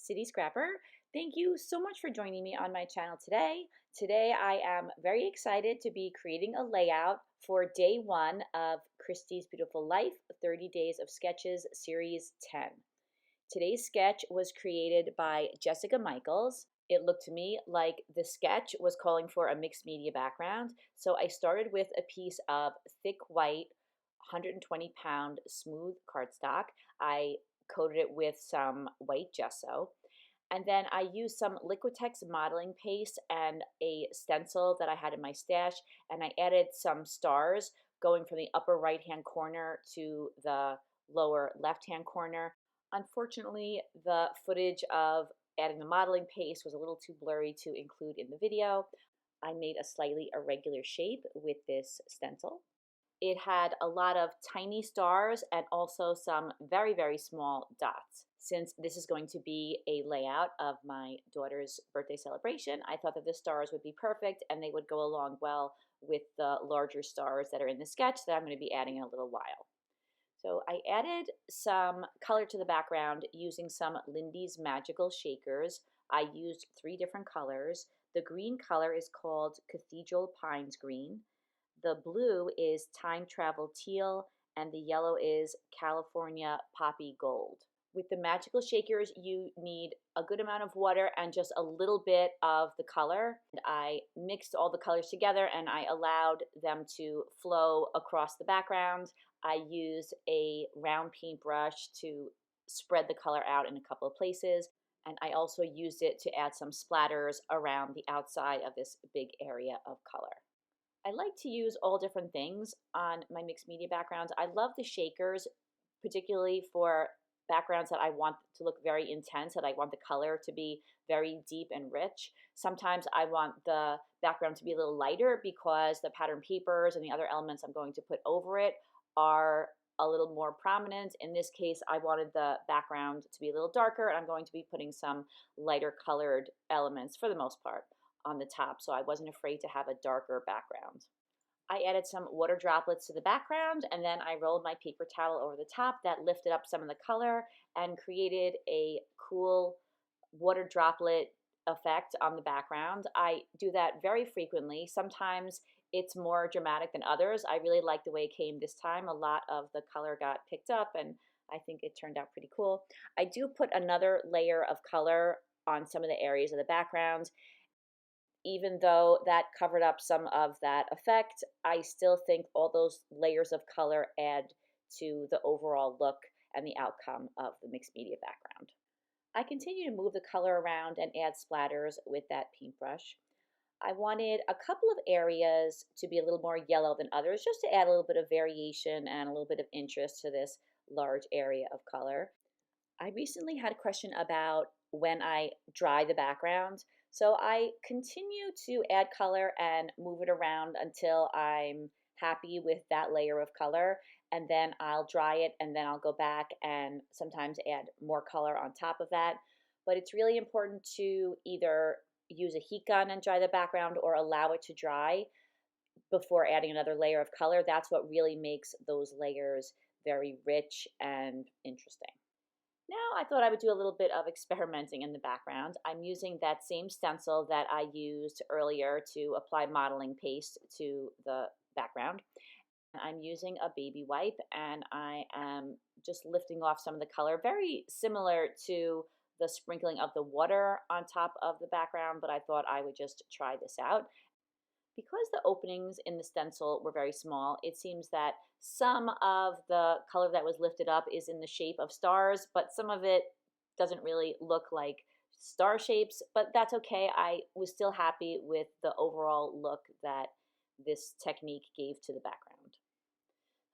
City Scrapper. Thank you so much for joining me on my channel today. Today I am very excited to be creating a layout for day 1 of Christy's Beautiful Life 30 Days of Sketches Series 10. Today's sketch was created by Jessica Michaels. It looked to me like the sketch was calling for a mixed media background, so I started with a piece of thick white 120-pound smooth cardstock. I coated it with some white gesso, and then I used some Liquitex modeling paste and a stencil that I had in my stash, and I added some stars going from the upper right hand corner to the lower left hand corner. Unfortunately, the footage of adding the modeling paste was a little too blurry to include in the video. I made a slightly irregular shape with this stencil. It had a lot of tiny stars and also some very, very small dots. Since this is going to be a layout of my daughter's birthday celebration, I thought that the stars would be perfect and they would go along well with the larger stars that are in the sketch that I'm going to be adding in a little while. So I added some color to the background using some Lindy's Magical Shakers. I used 3 different colors. The green color is called Cathedral Pines Green. The blue is Time Travel Teal, and the yellow is California Poppy Gold. With the Magical Shakers, you need a good amount of water and just a little bit of the color. And I mixed all the colors together and I allowed them to flow across the background. I used a round paintbrush to spread the color out in a couple of places. And I also used it to add some splatters around the outside of this big area of color. I like to use all different things on my mixed media backgrounds. I love the shakers, particularly for backgrounds that I want to look very intense, that I want the color to be very deep and rich. Sometimes I want the background to be a little lighter because the pattern papers and the other elements I'm going to put over it are a little more prominent. In this case, I wanted the background to be a little darker, and I'm going to be putting some lighter colored elements for the most part on the top, so I wasn't afraid to have a darker background. I added some water droplets to the background, and then I rolled my paper towel over the top that lifted up some of the color and created a cool water droplet effect on the background. I do that very frequently. Sometimes it's more dramatic than others. I really like the way it came this time. A lot of the color got picked up, and I think it turned out pretty cool. I do put another layer of color on some of the areas of the background. Even though that covered up some of that effect, I still think all those layers of color add to the overall look and the outcome of the mixed media background. I continue to move the color around and add splatters with that paintbrush. I wanted a couple of areas to be a little more yellow than others, just to add a little bit of variation and a little bit of interest to this large area of color. I recently had a question about when I dry the background. So I continue to add color and move it around until I'm happy with that layer of color. And then I'll dry it and then I'll go back and sometimes add more color on top of that. But it's really important to either use a heat gun and dry the background or allow it to dry before adding another layer of color. That's what really makes those layers very rich and interesting. Now I thought I would do a little bit of experimenting in the background. I'm using that same stencil that I used earlier to apply modeling paste to the background. I'm using a baby wipe and I am just lifting off some of the color, very similar to the sprinkling of the water on top of the background, but I thought I would just try this out. Because the openings in the stencil were very small, it seems that some of the color that was lifted up is in the shape of stars, but some of it doesn't really look like star shapes, but that's okay. I was still happy with the overall look that this technique gave to the background.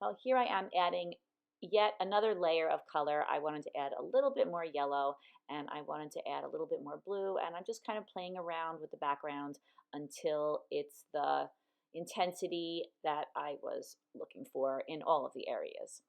Well, here I am adding yet another layer of color. I wanted to add a little bit more yellow and I wanted to add a little bit more blue, and I'm just kind of playing around with the background until it's the intensity that I was looking for in all of the areas.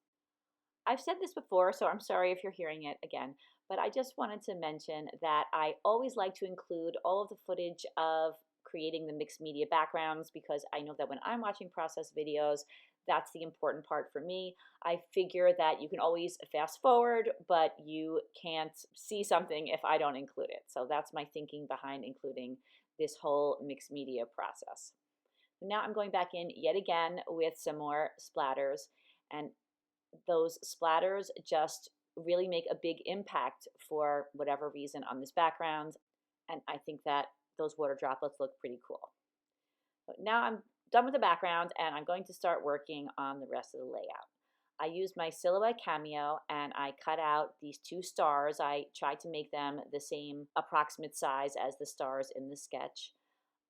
I've said this before, so I'm sorry if you're hearing it again, but I just wanted to mention that I always like to include all of the footage of creating the mixed media backgrounds because I know that when I'm watching process videos, that's the important part for me. I figure that you can always fast forward, but you can't see something if I don't include it. So that's my thinking behind including this whole mixed media process. Now I'm going back in yet again with some more splatters, and those splatters just really make a big impact for whatever reason on this background. And I think that those water droplets look pretty cool. But now I'm done with the background and I'm going to start working on the rest of the layout. I used my Silhouette Cameo and I cut out these two stars. I tried to make them the same approximate size as the stars in the sketch.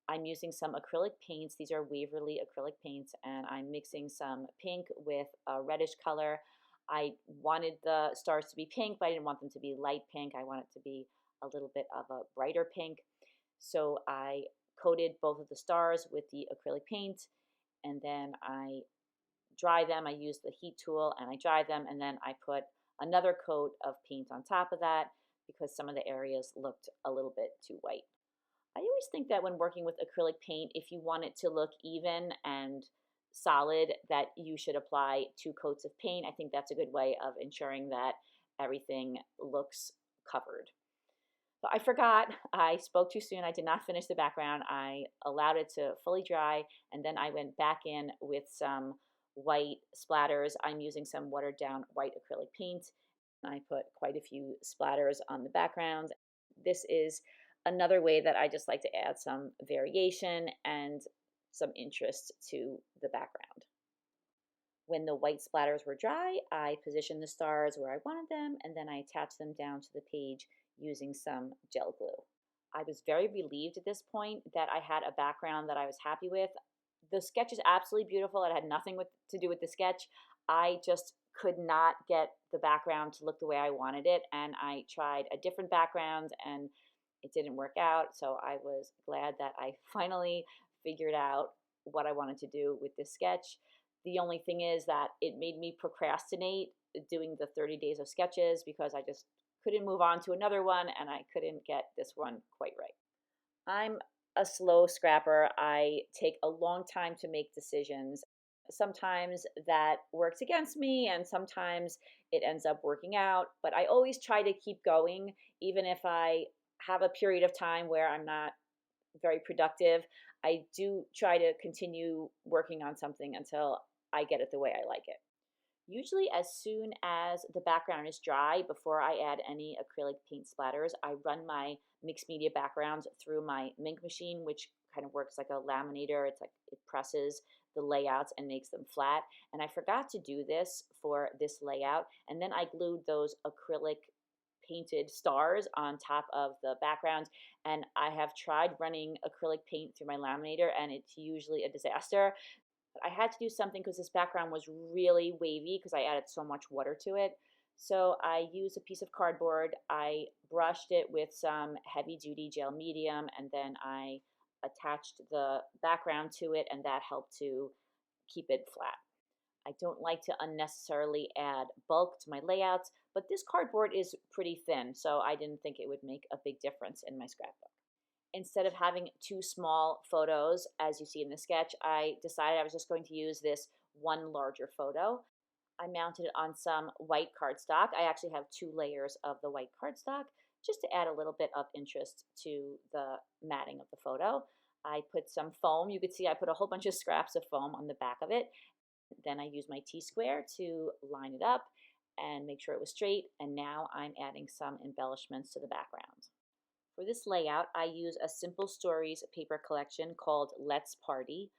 I'm using some acrylic paints. These are Waverly acrylic paints, and I'm mixing some pink with a reddish color. I wanted the stars to be pink, but I didn't want them to be light pink. I want it to be a little bit of a brighter pink. So I coated both of the stars with the acrylic paint, and then I dry them. I use the heat tool and I dry them, and then I put another coat of paint on top of that because some of the areas looked a little bit too white. I always think that when working with acrylic paint, if you want it to look even and solid, that you should apply two coats of paint. I think that's a good way of ensuring that everything looks covered. But I forgot, I spoke too soon. I did not finish the background. I allowed it to fully dry, and then I went back in with some white splatters. I'm using some watered down white acrylic paint. I put quite a few splatters on the background. This is another way that I just like to add some variation and some interest to the background. When the white splatters were dry, I positioned the stars where I wanted them, and then I attached them down to the page using some gel glue. I was very relieved at this point that I had a background that I was happy with. The sketch is absolutely beautiful. It had nothing to do with the sketch. I just could not get the background to look the way I wanted it, and I tried a different background and it didn't work out. So I was glad that I finally figured out what I wanted to do with this sketch. The only thing is that it made me procrastinate doing the 30 days of sketches because I just couldn't move on to another one and I couldn't get this one quite right. I'm a slow scrapper. I take a long time to make decisions. Sometimes that works against me and sometimes it ends up working out, but I always try to keep going even if I have a period of time where I'm not very productive. I do try to continue working on something until I get it the way I like it. Usually as soon as the background is dry, before I add any acrylic paint splatters, I run my mixed media backgrounds through my ink machine, which kind of works like a laminator. It's like it presses the layouts and makes them flat. And I forgot to do this for this layout. And then I glued those acrylic painted stars on top of the background, and I have tried running acrylic paint through my laminator and it's usually a disaster. But I had to do something because this background was really wavy because I added so much water to it. So I used a piece of cardboard, I brushed it with some heavy duty gel medium, and then I attached the background to it, and that helped to keep it flat. I don't like to unnecessarily add bulk to my layouts, but this cardboard is pretty thin, so I didn't think it would make a big difference in my scrapbook. Instead of having two small photos, as you see in the sketch, I decided I was just going to use this one larger photo. I mounted it on some white cardstock. I actually have two layers of the white cardstock just to add a little bit of interest to the matting of the photo. I put some foam. You could see I put a whole bunch of scraps of foam on the back of it. Then I used my T-square to line it up and make sure it was straight. And now I'm adding some embellishments to the background. For this layout, I use a Simple Stories paper collection called Let's Party.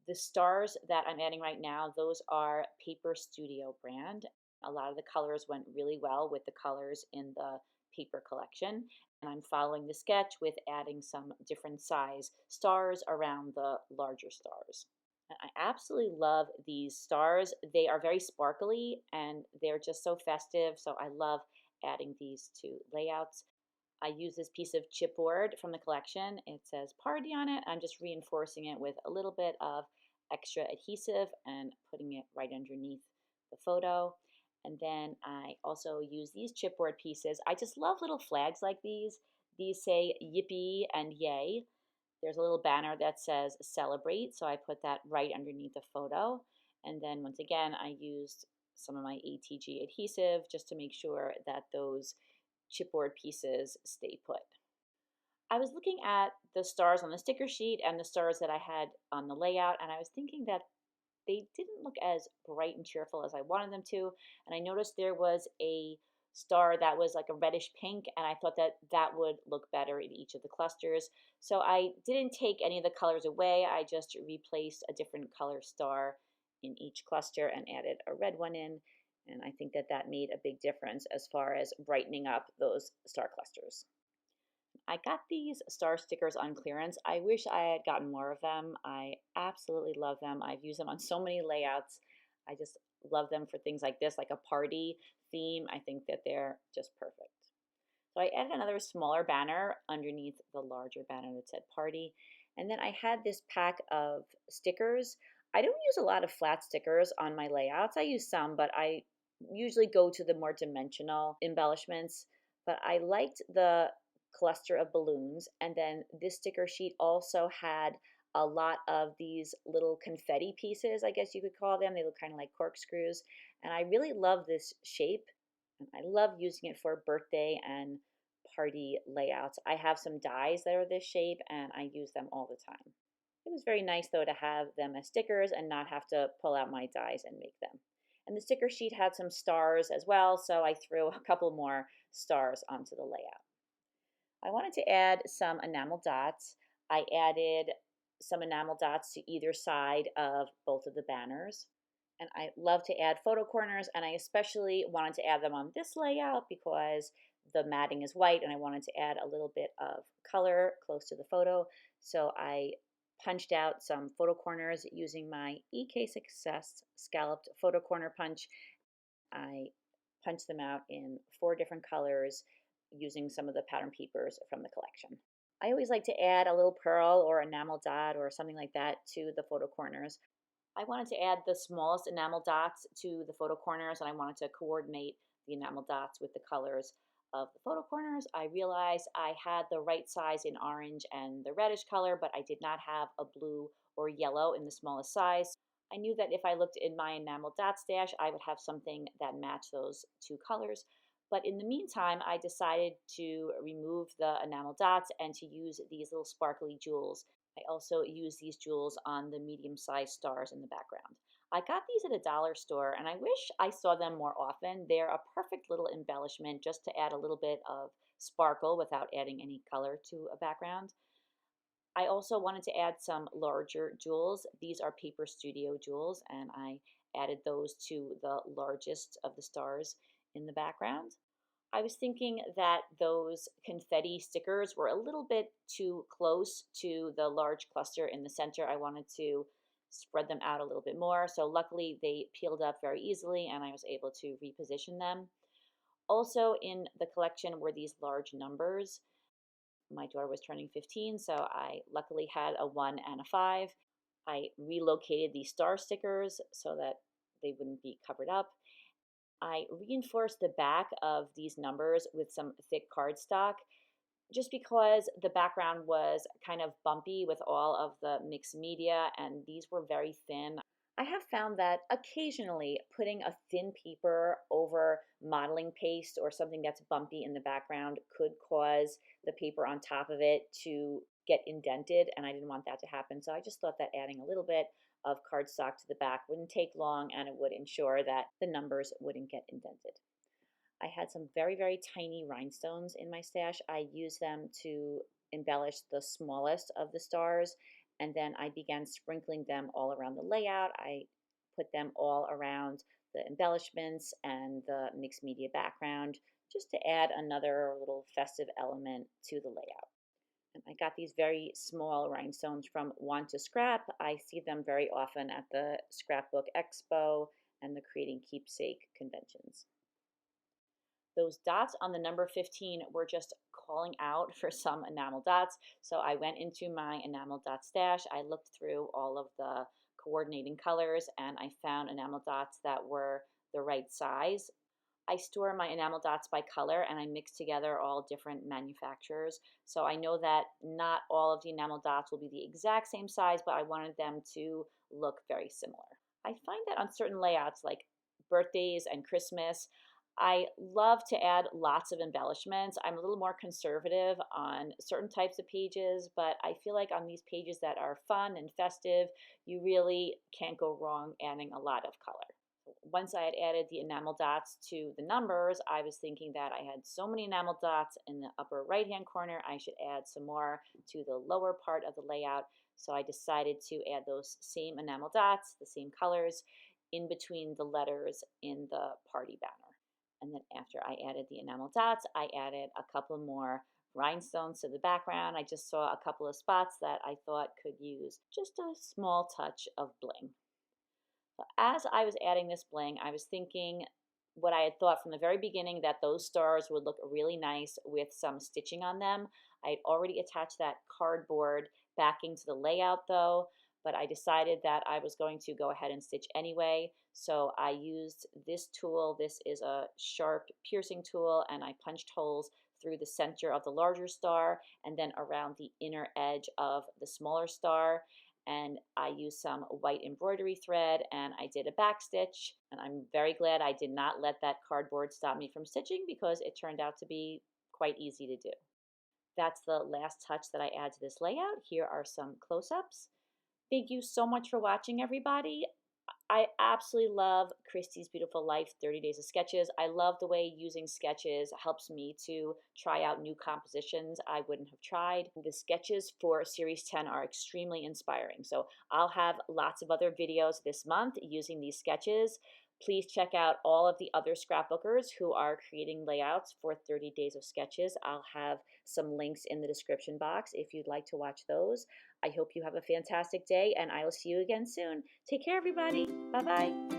The stars that I'm adding right now, those are Paper Studio brand. A lot of the colors went really well with the colors in the paper collection. And I'm following the sketch with adding some different size stars around the larger stars. I absolutely love these stars. They are very sparkly and they're just so festive. So I love adding these to layouts. I use this piece of chipboard from the collection. It says party on it. I'm just reinforcing it with a little bit of extra adhesive and putting it right underneath the photo. And then I also use these chipboard pieces. I just love little flags like these. These say yippee and yay. There's a little banner that says celebrate, so I put that right underneath the photo. And then once again, I used some of my ATG adhesive just to make sure that those chipboard pieces stay put. I was looking at the stars on the sticker sheet and the stars that I had on the layout, and I was thinking that they didn't look as bright and cheerful as I wanted them to. And I noticed there was a star that was like a reddish pink, and I thought that that would look better in each of the clusters. So I didn't take any of the colors away. I just replaced a different color star in each cluster and added a red one in. And I think that that made a big difference as far as brightening up those star clusters. I got these star stickers on clearance. I wish I had gotten more of them. I absolutely love them. I've used them on so many layouts. I just love them for things like this, like a party theme. I think that they're just perfect. So I added another smaller banner underneath the larger banner that said party. And then I had this pack of stickers. I don't use a lot of flat stickers on my layouts. I use some, but I usually go to the more dimensional embellishments. But I liked the cluster of balloons. And then this sticker sheet also had a lot of these little confetti pieces, I guess you could call them. They look kind of like corkscrews. And I really love this shape. And I love using it for birthday and party layouts. I have some dies that are this shape and I use them all the time. It was very nice though to have them as stickers and not have to pull out my dies and make them. And the sticker sheet had some stars as well, so I threw a couple more stars onto the layout. I wanted to add some enamel dots. I added some enamel dots to either side of both of the banners. And I love to add photo corners, and I especially wanted to add them on this layout because the matting is white and I wanted to add a little bit of color close to the photo. So I punched out some photo corners using my EK Success scalloped photo corner punch. I punched them out in 4 different colors using some of the pattern papers from the collection. I always like to add a little pearl or enamel dot or something like that to the photo corners. I wanted to add the smallest enamel dots to the photo corners, and I wanted to coordinate the enamel dots with the colors of the photo corners. I realized I had the right size in orange and the reddish color, but I did not have a blue or yellow in the smallest size. I knew that if I looked in my enamel dot stash, I would have something that matched those 2 colors. But in the meantime, I decided to remove the enamel dots and to use these little sparkly jewels. I also use these jewels on the medium-sized stars in the background. I got these at a dollar store and I wish I saw them more often. They're a perfect little embellishment just to add a little bit of sparkle without adding any color to a background. I also wanted to add some larger jewels. These are Paper Studio jewels, and I added those to the largest of the stars in the background. I was thinking that those confetti stickers were a little bit too close to the large cluster in the center. I wanted to spread them out a little bit more. So luckily they peeled up very easily and I was able to reposition them. Also in the collection were these large numbers. My daughter was turning 15, so I luckily had a 1 and a 5. I relocated these star stickers so that they wouldn't be covered up. I reinforced the back of these numbers with some thick cardstock just because the background was kind of bumpy with all of the mixed media and these were very thin. I have found that occasionally putting a thin paper over modeling paste or something that's bumpy in the background could cause the paper on top of it to get indented, and I didn't want that to happen. So I just thought that adding a little bit of cardstock to the back wouldn't take long and it would ensure that the numbers wouldn't get indented. I had some very, very tiny rhinestones in my stash. I used them to embellish the smallest of the stars, and then I began sprinkling them all around the layout. I put them all around the embellishments and the mixed media background just to add another little festive element to the layout. And I got these very small rhinestones from Want to Scrap. I see them very often at the Scrapbook Expo and the Creating Keepsake conventions. Those dots on the number 15 were just calling out for some enamel dots. So I went into my enamel dot stash. I looked through all of the coordinating colors and I found enamel dots that were the right size. I store my enamel dots by color and I mix together all different manufacturers. So I know that not all of the enamel dots will be the exact same size, but I wanted them to look very similar. I find that on certain layouts like birthdays and Christmas, I love to add lots of embellishments. I'm a little more conservative on certain types of pages, but I feel like on these pages that are fun and festive, you really can't go wrong adding a lot of color. Once I had added the enamel dots to the numbers, I was thinking that I had so many enamel dots in the upper right hand corner, I should add some more to the lower part of the layout. So I decided to add those same enamel dots, the same colors, in between the letters in the party banner. And then after I added the enamel dots, I added a couple more rhinestones to the background. I just saw a couple of spots that I thought could use just a small touch of bling. So as I was adding this bling, I was thinking what I had thought from the very beginning, that those stars would look really nice with some stitching on them. I had already attached that cardboard backing to the layout though, but I decided that I was going to go ahead and stitch anyway. So I used this tool. This is a sharp piercing tool, and I punched holes through the center of the larger star and then around the inner edge of the smaller star. And I used some white embroidery thread and I did a back stitch, and I'm very glad I did not let that cardboard stop me from stitching because it turned out to be quite easy to do. That's the last touch that I add to this layout. Here are some close-ups. Thank you so much for watching, everybody. I absolutely love Christy's Beautiful Life 30 Days of Sketches. I love the way using sketches helps me to try out new compositions I wouldn't have tried. The sketches for Series 10 are extremely inspiring. So I'll have lots of other videos this month using these sketches. Please check out all of the other scrapbookers who are creating layouts for 30 Days of Sketches. I'll have some links in the description box if you'd like to watch those. I hope you have a fantastic day, and I will see you again soon. Take care, everybody. Bye-bye.